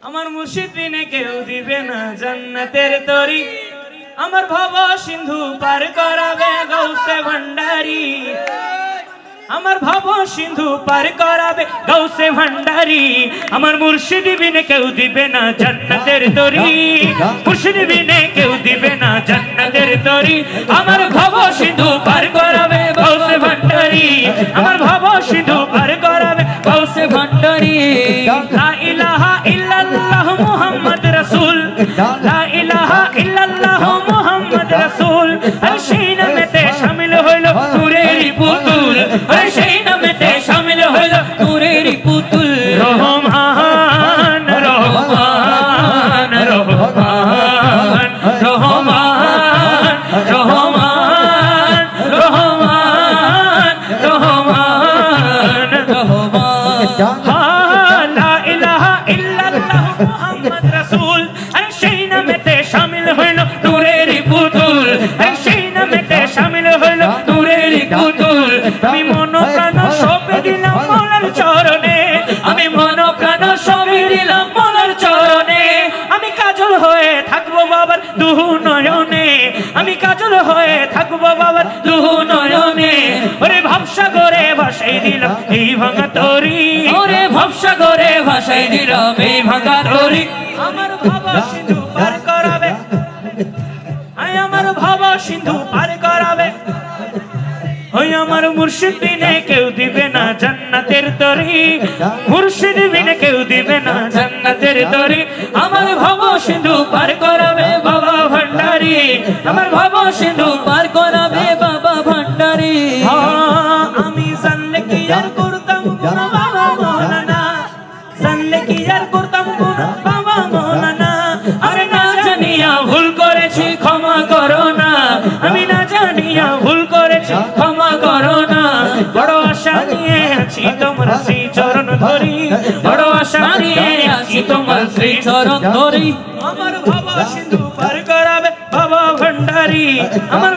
আমার মুর্শিদ বিনে কেউ দিবে না জান্নাতের তরি আমার ভব সিন্ধু পার করাবে গৌসে ভান্ডারি আমার ভব সিন্ধু পার করাবে গৌসে ভান্ডারি আমার মুর্শিদ বিনে কেউ দিবে না জান্নাতের তরি মুর্শিদ বিনে কেউ দিবে না জান্নাতের তরি আমার ভব সিন্ধু পার করাবে গৌসে ভান্ডারি আমার ভব সিন্ধু পার করাবে গৌসে ভান্ডারি লা ইলাহা ইল্লাল্লাহ মুহাম্মদ রাসূল লা ইলাহা ইল্লাল্লাহ মুহাম্মদ রাসূল সেই নামেতে শামিল হইল নূরের পুতুল সেই নামেতে শামিল হইল নূরের পুতুল রহমান রহমান রহমান রহমান রহমান রহমান রহমান রহমান লা ইলাহা ইল্লাল্লাহ মুহাম্মদ রাসূল সেই নামেতে শামিল হইল নূরের পুতুল সেই নামেতে শামিল হইল নূরের পুতুল আমি মন প্রাণ সঁপে দিলাম মৌলার চরণে আমি মন প্রাণ সঁপে দিলাম মৌলার চরণে আমি কাজল হয়ে থাকবো বাবার দুহু নয়নে আমি কাজল হয়ে থাকবো বাবার দুহু নয়নে ওরে ভবসাগরে ভাসাই দিলাম এই ভাঙা তরি ওরে ভবসাগরে ভাসাই দিলাম এই ভাঙা তরি আমার ভব সিন্ধু পার করাবে আমার ভব সিন্ধু পার করাবে ওই আমার মুর্শিদ বিনে কেউ দিবে না জান্নাতের তরি মুর্শিদ বিনে কেউ দিবে না জান্নাতের তরি আমার ভব সিন্ধু পার করাবে বাবা ভান্ডারি আমার ভব সিন্ধু পার করাবে বাবা ভান্ডারি আমি জানলে কি আর করতাম গুণ বাবা মৌলানা জানলে কি আর করতাম গুণ বাবা মৌলানা আরে না জানিয়া ভুল করেছি ক্ষমা করো না আমি না জানিয়া ভুল করেছি ক্ষমা করো না বড় আশা নিয়ে আছি তোমার শ্রী চরণ ধরি বড় আশা নিয়ে আছি তোমার শ্রী চরণ ধরি আমার ভব সিন্ধু পার করাবে বাবা ভান্ডারি আমার